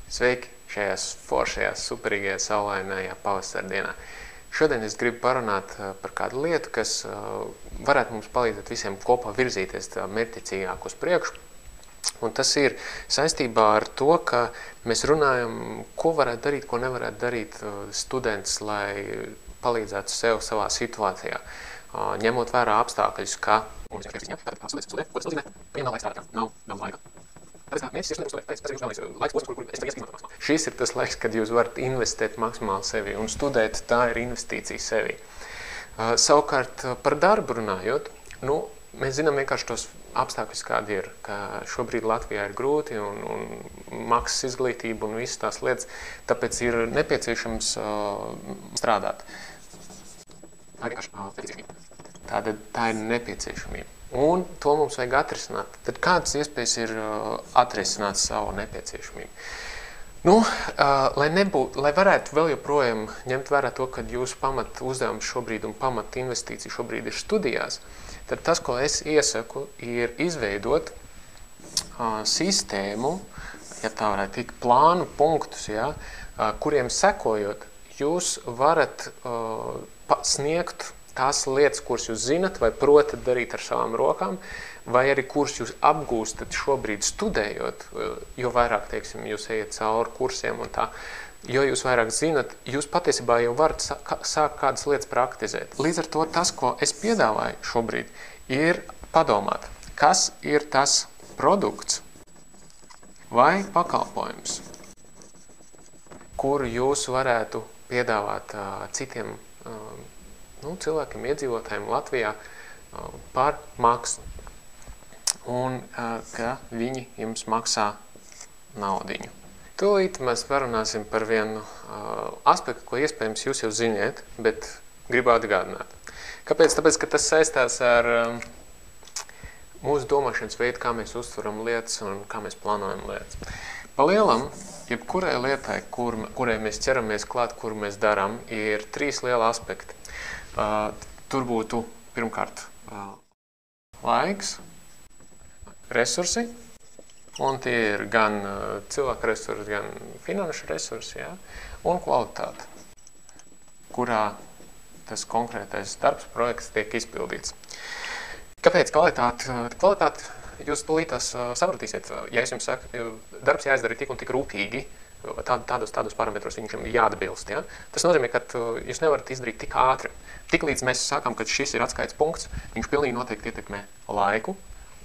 Sveiki šajās foršajās, superīgajā, saulainajā pavasara dienā. Šodien es gribu parunāt par kādu lietu, kas varētu mums palīdzēt visiem kopā virzīties mērķtiecīgāk uz priekšu. Un tas ir saistībā ar to, ka mēs runājam, ko varētu darīt, ko nevarētu darīt students, lai palīdzētu sev savā situācijā. Ņemot vērā apstākļus, ka šis ir tas laiks, kad jūs varat investēt maksimāli sevi, un studēt tā ir investīcija sevi. Savukārt par darbu runājot, mēs zinām vienkārši tos apstākļus, kādi ir, ka šobrīd Latvijā ir grūti un maksas izglītība un visas tās lietas, tāpēc ir nepieciešams strādāt. Tā ir nepieciešamība. Un to mums vajag atrisināt. Tad kādas iespējas ir atrisināt savu nepieciešamību? Lai varētu vēl joprojām ņemt vērā to, ka jūsu pamat uzdevums šobrīd un pamat investīcija šobrīd ir studijās, tad tas, ko es iesaku, ir izveidot sistēmu, ja tā varētu tikt, plānu punktus, kuriem sekojot, jūs varat sniegt tās lietas, kuras jūs zinat vai protat darīt ar savām rokām, vai arī kuras jūs apgūstat šobrīd studējot, jo vairāk, teiksim, jūs ejat cauri kursiem un tā, jo jūs vairāk zinat, jūs patiesībā jau varat sākt kādas lietas praktizēt. Līdz ar to tas, ko es piedāvāju šobrīd, ir padomāt, kas ir tas produkts vai pakalpojums, kuru jūs varētu piedāvāt citiem cilvēkiem, iedzīvotājiem Latvijā par maksu, un ka viņi jums maksā naudiņu. Tūlīt mēs parunāsim par vienu aspektu, ko iespējams jūs jau ziniet, bet gribu atgādināt. Kāpēc? Tāpēc, ka tas saistās ar mūsu domāšanas veidu, kā mēs uztveram lietas un kā mēs plānojam lietas. Pa lielam, jebkurai lietai, kurai mēs ķeramies klāt, kuru mēs darām, ir 3 lieli aspekti. Tur būtu pirmkārt laiks, resursi, un tie ir gan cilvēku resursi, gan finanšu resursi, un kvalitāte, kurā tas konkrētais darbs, projekts tiek izpildīts. Kāpēc kvalitāte? Kvalitāte jūs tūlītās sapratīsiet, ja es jums saku, darbs jāizdara tik un tik rūpīgi, tādos parametros viņam jāatbilst. Tas nozīmē, ka jūs nevarat izdarīt tik ātri. Tiklīdz mēs sakām, ka šis ir atskaites punkts, viņš pilnīgi noteikti ietekmē laiku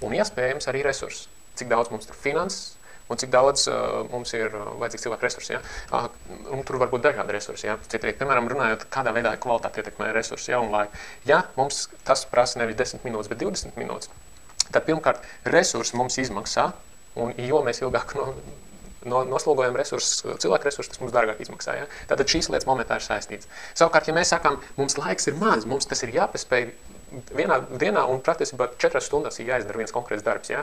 un iespējams arī resursus. Cik daudz mums tur finanses un cik daudz mums ir vajadzīgs cilvēku resursi. Un tur var būt dažādi resursi. Citīgi, piemēram, runājot, kādā veidā kvalitāte ietekmē resursi un laiku. Ja mums tas prasa nevis 10 minūtes, bet 20 minūtes, tad pirmkārt resursi mums izmaksā, un jo mēs ilgāk noslogojam resursus, cilvēku resursus, tas mums dārgāk izmaksā. Tātad šīs lietas momentā ir saistītas. Savukārt, ja mēs sakām, mums laiks ir maz, mums tas ir jāpaspēj vienā dienā un praktiski 4 stundās ir jāizdara viens konkrēts darbs. Ja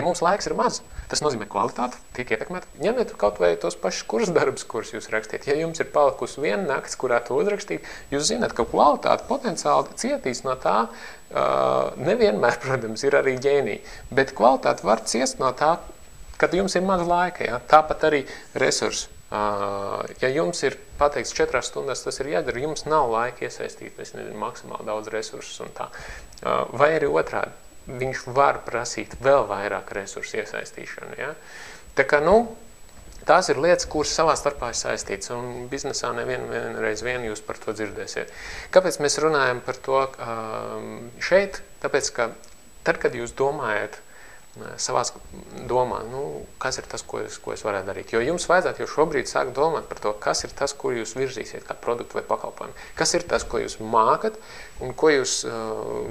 mums laiks ir maz, tas nozīmē kvalitāte tiek ietekmēta. Ņemiet kaut vai tos pašus kursdarbus, kurus jūs rakstiet. Ja jums ir palikusi viena nakts, kurā to uzrakstīt, jūs zināt, ka kvalitāte potenciāli cietīs no tā, nevienmēr, protams, ir arī ģēnija, bet kvalitāte var ciest no tā, kad jums ir maz laika, tāpat arī resursi. Ja jums ir pateikts 4 stundās, tas ir jādara, jums nav laika iesaistīt, maksimāli daudz resursus un tā. Vai arī otrādi, viņš var prasīt vēl vairāk resursu iesaistīšanu. Tā kā, tās ir lietas, kuras savā starpā ir saistītas, un biznesā nevienreiz jūs par to dzirdēsiet. Kāpēc mēs runājam par to šeit? Tāpēc, ka tad, kad jūs domājat savās domā, kas ir tas, ko es varētu darīt. Jo jums vajadzētu jau šobrīd sākt domāt par to, kas ir tas, ko jūs virzīsiet kā produktu vai pakalpojumu. Kas ir tas, ko jūs mākat un ko jūs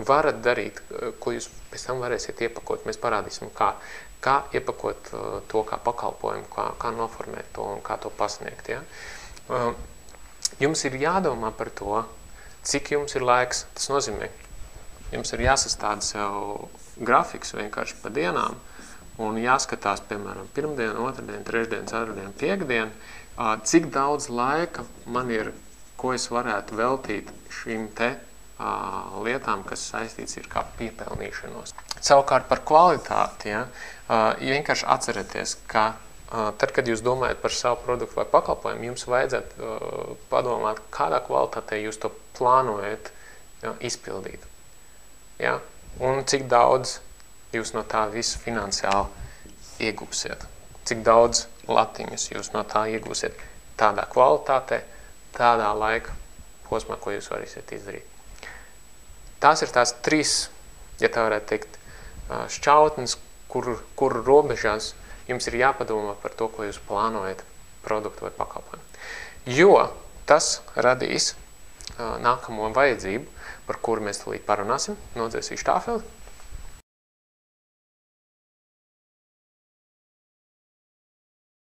varat darīt, ko jūs pēc tam varēsiet iepakot. Mēs parādīsim, kā iepakot to kā pakalpojumu, kā noformēt to un kā to pasniegt. Jums ir jādomā par to, cik jums ir laiks. Tas nozīmē, jums ir jāsastāda sev grafiks vienkārši pa dienām un jāskatās, piemēram, pirmdien, otrdien, trešdien, ceturtdien, piekdien, cik daudz laika man ir, ko es varētu veltīt šīm te lietām, kas saistīts ir kā piepelnīšanos. Savukārt par kvalitāti, vienkārši atcerieties, ka tad, kad jūs domājat par savu produktu vai pakalpojumu, jums vajadzētu padomāt, kādā kvalitātē jūs to plānojat izpildīt. Ja? Un cik daudz jūs no tā visu finansiāli iegūsiet. Cik daudz latiņas jūs no tā iegūsiet tādā kvalitātē, tādā laika posmā, ko jūs varēsiet izdarīt. Tās ir tās 3, ja tā varētu teikt, šķautnes, kur robežās jums ir jāpadomā par to, ko jūs plānojat produktu vai pakalpojumu. Jo tas radīs nākamo vajadzību, par kuru mēs tūlīt parunāsim, nodzēsīšu tāfeli.